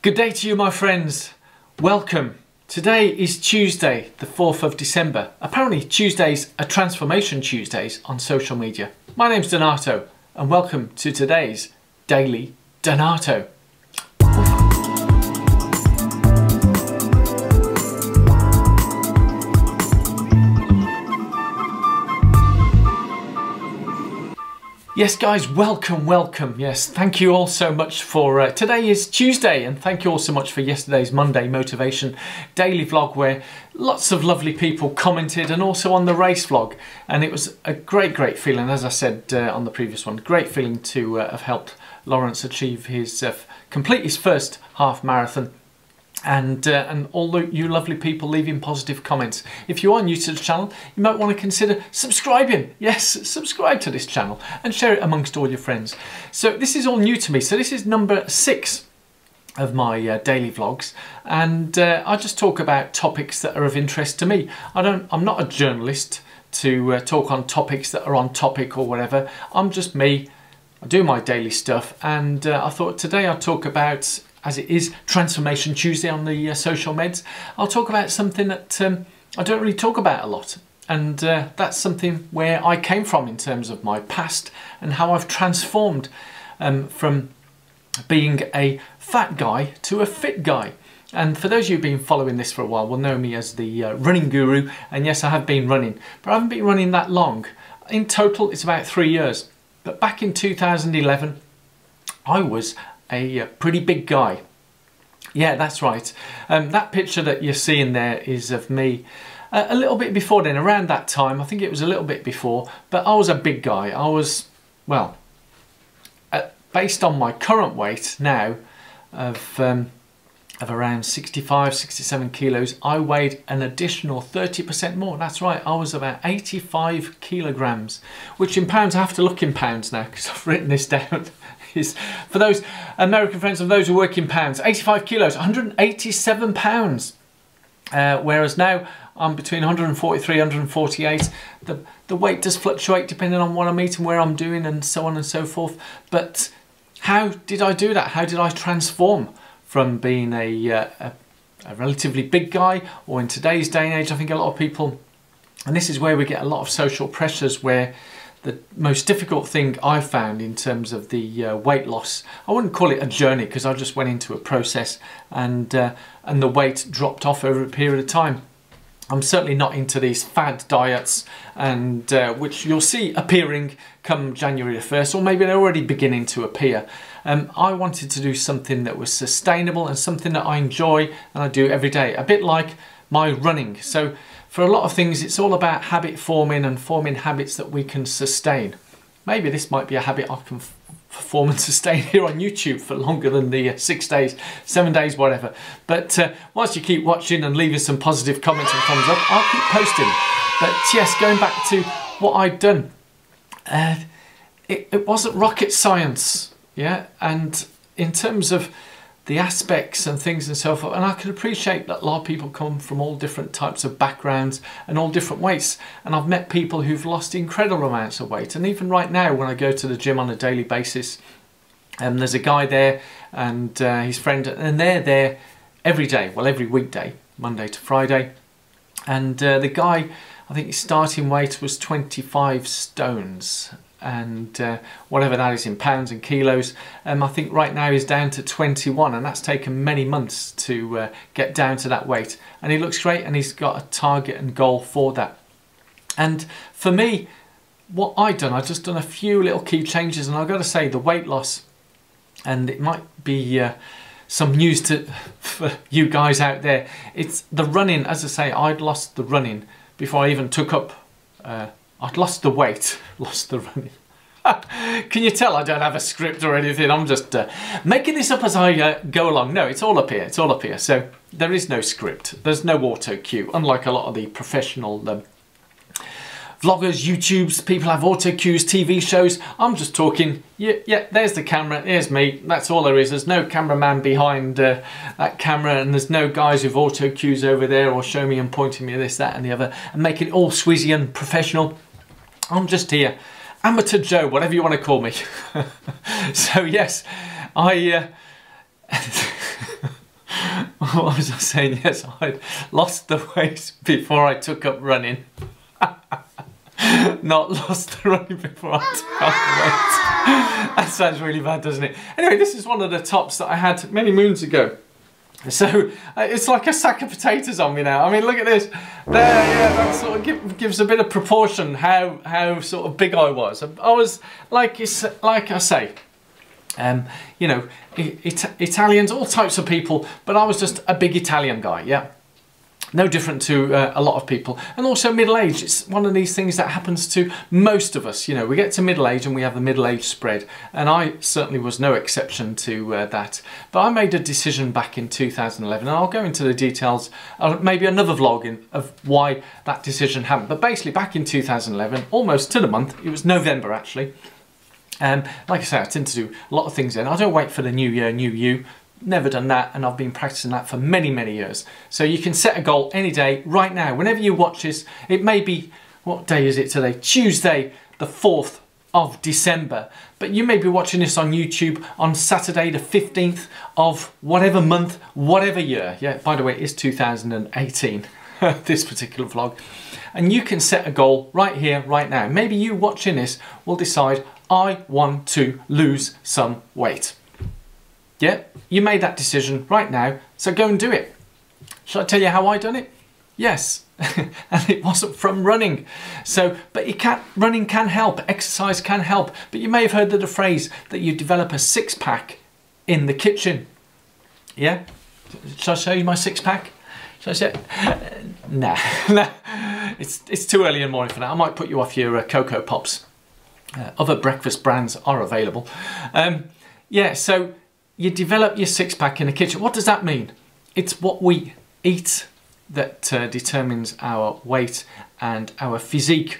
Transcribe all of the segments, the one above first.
Good day to you, my friends. Welcome. Today is Tuesday, the 4th of December. Apparently Tuesdays are Transformation Tuesdays on social media. My name's Donato and welcome to today's Daily Donato. Yes guys, welcome. Yes, thank you all so much for, today is Tuesday, and thank you all so much for yesterday's Monday Motivation Daily Vlog, where lots of lovely people commented, and also on the race vlog. And it was a great feeling, as I said on the previous one, great feeling to have helped Lawrence achieve his, complete his first half marathon. And all you lovely people leaving positive comments. If you are new to the channel, you might want to consider subscribing. Yes, subscribe to this channel and share it amongst all your friends. So this is all new to me. So this is number 6 of my daily vlogs, and I just talk about topics that are of interest to me. I'm not a journalist to talk on topics that are on topic or whatever. I'm just me. I do my daily stuff, and I thought today I'd talk about, as it is Transformation Tuesday on the social meds, I'll talk about something that I don't really talk about a lot. And that's something where I came from in terms of my past and how I've transformed from being a fat guy to a fit guy. And for those of you who've been following this for a while will know me as the running guru. And yes, I have been running, but I haven't been running that long. In total, it's about 3 years. But back in 2011, I was a pretty big guy. Yeah, that's right. That picture that you're seeing there is of me a little bit before then, around that time. I think it was a little bit before, but I was a big guy. I was, well, based on my current weight now of around 65, 67 kilos, I weighed an additional 30% more. That's right, I was about 85 kilograms, which in pounds, I have to look in pounds now because I've written this down. Is for those American friends of those who work in pounds, 85 kilos, 187 pounds. Whereas now I'm between 143, 148. The weight does fluctuate depending on what I'm eating, where I'm doing, and so on and so forth. But how did I do that? How did I transform from being a relatively big guy, or in today's day and age, I think a lot of people, and this is where we get a lot of social pressures, where the most difficult thing I found in terms of the weight loss, I wouldn't call it a journey because I just went into a process, and the weight dropped off over a period of time. I'm certainly not into these fad diets, and which you'll see appearing come January the 1st, or maybe they're already beginning to appear. I wanted to do something that was sustainable and something that I enjoy and I do every day, a bit like my running. So for a lot of things, it's all about habit forming and forming habits that we can sustain. Maybe this might be a habit I can form and sustain here on YouTube for longer than the 6 days, 7 days, whatever. But whilst you keep watching and leaving some positive comments and thumbs up, I'll keep posting. But yes, going back to what I'd done, it wasn't rocket science, yeah. And in terms of the aspects and things and so forth, and I can appreciate that a lot of people come from all different types of backgrounds and all different weights, and I've met people who've lost incredible amounts of weight. And even right now when I go to the gym on a daily basis, there's a guy there and his friend, and they're there every day, well every weekday, Monday to Friday, and the guy, I think his starting weight was 25 stones, and whatever that is in pounds and kilos, I think right now he's down to 21, and that's taken many months to get down to that weight. And he looks great, and he's got a target and goal for that. And for me, what I've just done a few little key changes, and I've got to say the weight loss, and it might be some news for you guys out there, it's the running. As I say, I'd lost the running before I even took up I'd lost the weight, lost the running. Can you tell I don't have a script or anything? I'm just making this up as I go along. No, it's all up here, it's all up here. So there is no script, there's no auto cue, unlike a lot of the professional vloggers, YouTubes, people have auto cues, TV shows. I'm just talking, yeah, there's the camera, here's me, that's all there is. There's no cameraman behind that camera, and there's no guys with auto cues over there or show me and pointing me this, that and the other, and making it all swizzy and professional. I'm just here, Amateur Joe, whatever you want to call me. So yes, I What was I saying? Yes, I'd lost the weight before I took up running. Not lost the running before I took up the weight. That sounds really bad, doesn't it? Anyway, this is one of the tops that I had many moons ago. So it's like a sack of potatoes on me now. I mean, look at this. There, yeah, that sort of gives a bit of proportion how sort of big I was. I was like I say, you know, Italians, all types of people, but I was just a big Italian guy, yeah. No different to a lot of people. And also middle age, it's one of these things that happens to most of us. You know, we get to middle age and we have the middle age spread. And I certainly was no exception to that. But I made a decision back in 2011, and I'll go into the details, maybe another vlog of why that decision happened. But basically back in 2011, almost to the month, it was November actually. Like I say, I tend to do a lot of things then. I don't wait for the new year, new you. Never done that, and I've been practicing that for many, many years. So you can set a goal any day, right now, whenever you watch this. It may be, what day is it today? Tuesday, the 4th of December. But you may be watching this on YouTube on Saturday, the 15th of whatever month, whatever year. Yeah, by the way, it is 2018, this particular vlog. And you can set a goal right here, right now. Maybe you watching this will decide, I want to lose some weight. Yeah, you made that decision right now, so go and do it. Shall I tell you how I done it? Yes, and it wasn't from running. So, but running can help, exercise can help, but you may have heard of the phrase that you develop a six-pack in the kitchen. Yeah? Shall I show you my six-pack? Shall I show Nah, nah. It's too early in the morning for that. I might put you off your Cocoa Pops. Other breakfast brands are available. Yeah, so you develop your six-pack in the kitchen. What does that mean? It's what we eat that determines our weight and our physique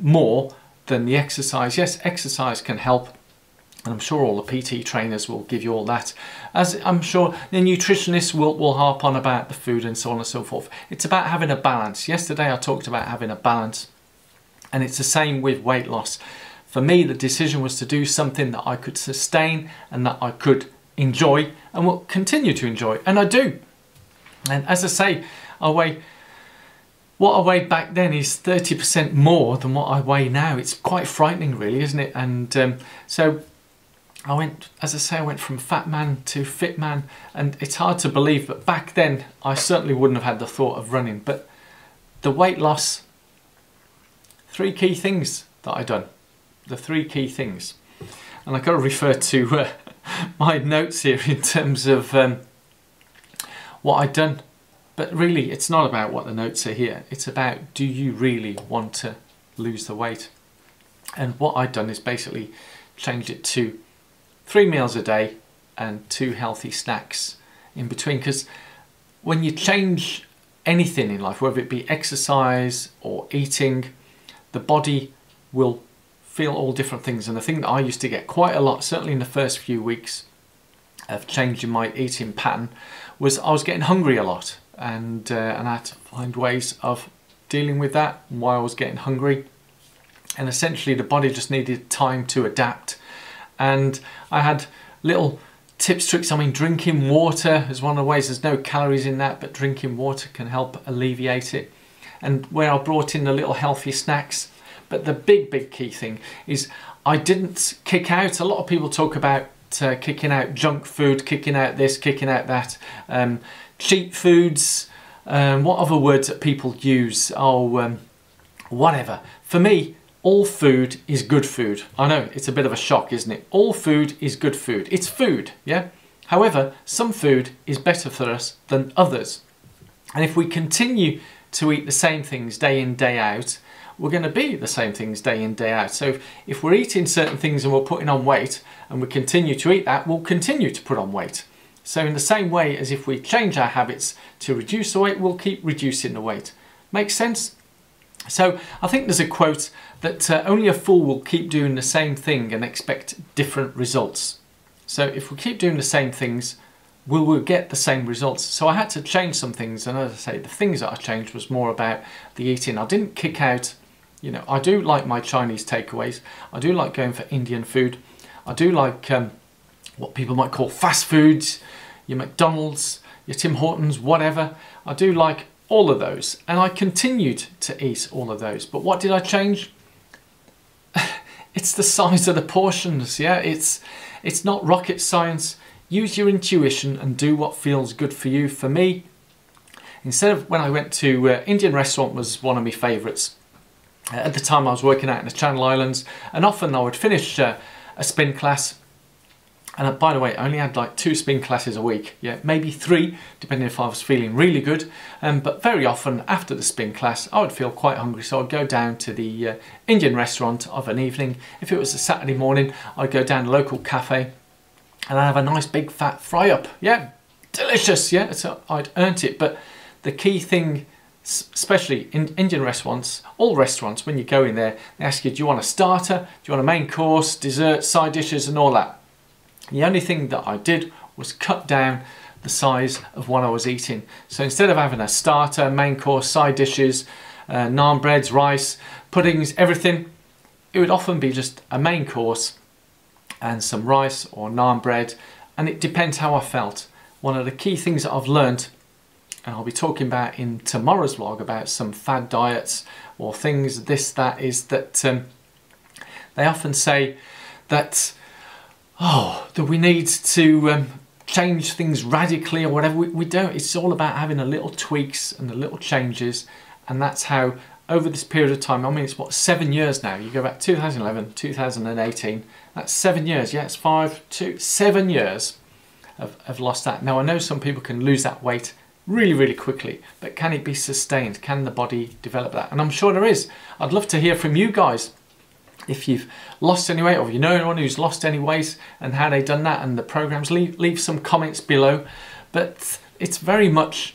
more than the exercise. Yes, exercise can help, and I'm sure all the PT trainers will give you all that, as I'm sure the nutritionists will harp on about the food and so on and so forth. It's about having a balance. Yesterday I talked about having a balance, and it's the same with weight loss. For me, the decision was to do something that I could sustain and that I could enjoy and will continue to enjoy, and I do. And as I say, what I weighed back then is 30% more than what I weigh now. It's quite frightening, really, isn't it? And so I went, as I say, I went from fat man to fit man, and it's hard to believe, but back then I certainly wouldn't have had the thought of running. But the weight loss, 3 key things that I done, the 3 key things, and I've got to refer to my notes here in terms of what I'd done. But really, it's not about what the notes are here. It's about, do you really want to lose the weight? And what I'd done is basically changed it to 3 meals a day and 2 healthy snacks in between. Because when you change anything in life, whether it be exercise or eating, the body will feel all different things. And the thing that I used to get quite a lot, certainly in the first few weeks of changing my eating pattern, was I was getting hungry a lot. And I had to find ways of dealing with that, why I was getting hungry. And essentially the body just needed time to adapt. And I had little tips, tricks. I mean, drinking water is one of the ways. There's no calories in that, but drinking water can help alleviate it. And where I brought in the little healthy snacks. But the big key thing is I didn't kick out. A lot of people talk about kicking out junk food, kicking out this, kicking out that. Cheap foods, what other words that people use? Oh, whatever. For me, all food is good food. I know, it's a bit of a shock, isn't it? All food is good food. It's food, yeah? However, some food is better for us than others. And if we continue to eat the same things day in, day out, we're going to be the same things day in, day out. So if we're eating certain things and we're putting on weight, and we continue to eat that, we'll continue to put on weight. So in the same way as if we change our habits to reduce the weight, we'll keep reducing the weight. Makes sense? So I think there's a quote that only a fool will keep doing the same thing and expect different results. So if we keep doing the same things, we will get the same results. So I had to change some things, and as I say, the things that I changed was more about the eating. I didn't kick out, you know, I do like my Chinese takeaways. I do like going for Indian food. I do like what people might call fast foods, your McDonald's, your Tim Hortons, whatever. I do like all of those, and I continued to eat all of those. But what did I change? It's the size of the portions. Yeah, it's not rocket science. Use your intuition and do what feels good for you. For me, instead of when I went to Indian restaurant was one of my favourites. At the time I was working out in the Channel Islands, and often I would finish a spin class. And by the way, I only had like 2 spin classes a week, yeah, maybe 3, depending if I was feeling really good. But very often after the spin class, I would feel quite hungry, so I'd go down to the Indian restaurant of an evening. If it was a Saturday morning, I'd go down to a local cafe and I'd have a nice big fat fry up. Yeah, delicious, yeah, so I'd earned it. But the key thing, especially in Indian restaurants, all restaurants, when you go in there, they ask you, do you want a starter, do you want a main course, dessert, side dishes and all that. The only thing that I did was cut down the size of what I was eating. So instead of having a starter, main course, side dishes, naan breads, rice, puddings, everything, it would often be just a main course and some rice or naan bread, and it depends how I felt. One of the key things that I've learned, and I'll be talking about in tomorrow's vlog about some fad diets or things, this, that, is that they often say that that we need to change things radically or whatever. We don't. It's all about having the little tweaks and the little changes, and that's how over this period of time, I mean, it's what, 7 years now. You go back 2011, 2018, that's 7 years. Yeah, it's 7 years I've lost that. Now I know some people can lose that weight really, really quickly, but can it be sustained? Can the body develop that? And I'm sure there is. I'd love to hear from you guys. If you've lost any weight, or if you know anyone who's lost any weight and how they've done that and the programs, leave some comments below. But it's very much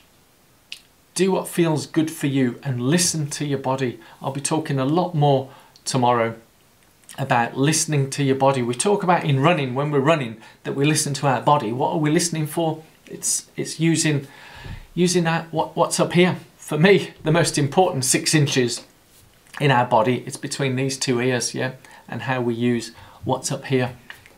do what feels good for you and listen to your body. I'll be talking a lot more tomorrow about listening to your body. We talk about in running, when we're running, that we listen to our body. What are we listening for? It's using that what's up here. For me, the most important 6 inches in our body, it's between these 2 ears, yeah, and how we use what's up here.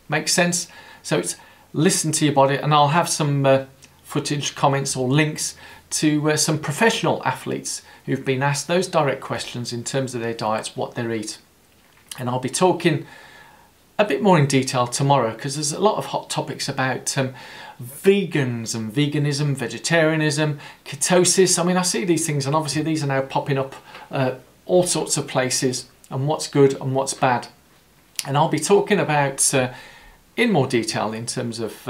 Makes sense? So it's listen to your body, and I'll have some footage, comments or links to some professional athletes who've been asked those direct questions in terms of their diets, what they eat. And I'll be talking a bit more in detail tomorrow, because there's a lot of hot topics about vegans and veganism, vegetarianism, ketosis. I mean, I see these things, and obviously these are now popping up all sorts of places, and what's good and what's bad. And I'll be talking about in more detail in terms of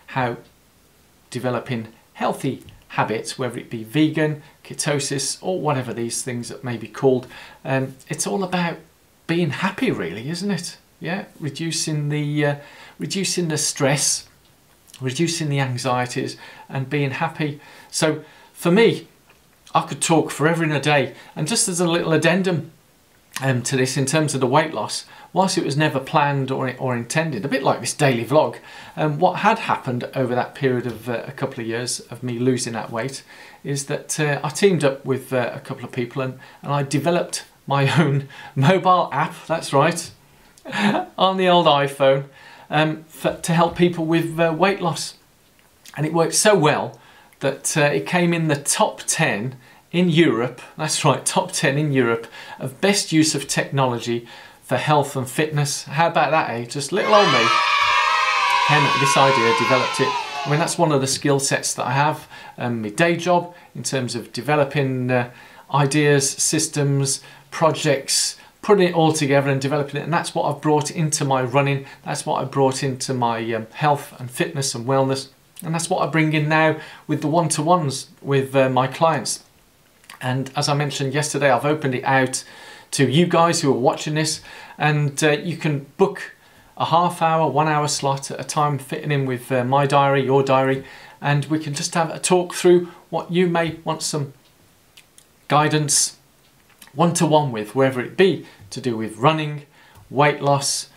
how developing healthy habits, whether it be vegan, ketosis, or whatever these things that may be called. It's all about being happy, really, isn't it? Yeah, reducing the stress, reducing the anxieties, and being happy. So for me, I could talk forever in a day. And just as a little addendum to this in terms of the weight loss, whilst it was never planned or intended, a bit like this daily vlog, what had happened over that period of a couple of years of me losing that weight is that I teamed up with a couple of people, and I developed my own mobile app, that's right, on the old iPhone, to help people with weight loss. And it worked so well that it came in the top 10 in Europe, that's right, top 10 in Europe of best use of technology for health and fitness. How about that, eh? Just little old me came up with this idea, developed it. I mean, that's one of the skill sets that I have, my day job, in terms of developing ideas, systems, projects, putting it all together and developing it. And that's what I've brought into my running, that's what I brought into my health and fitness and wellness. And that's what I bring in now with the one-to-ones with my clients. And as I mentioned yesterday, I've opened it out to you guys who are watching this, and you can book a half-hour, 1 hour slot at a time, fitting in with my diary, your diary, and we can just have a talk through what you may want some guidance one-to-one with, whether it be to do with running, weight loss,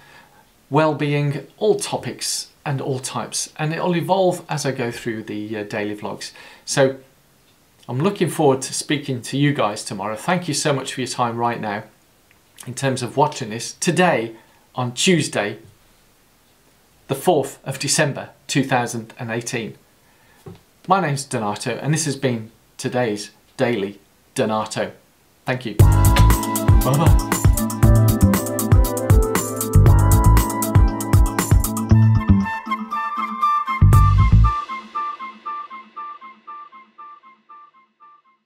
well-being, all topics and all types, and it'll evolve as I go through the daily vlogs. So I'm looking forward to speaking to you guys tomorrow. Thank you so much for your time right now in terms of watching this today on Tuesday the 4th of December 2018. My name's Donato, and this has been today's Daily Donato. Thank you. Bye-bye.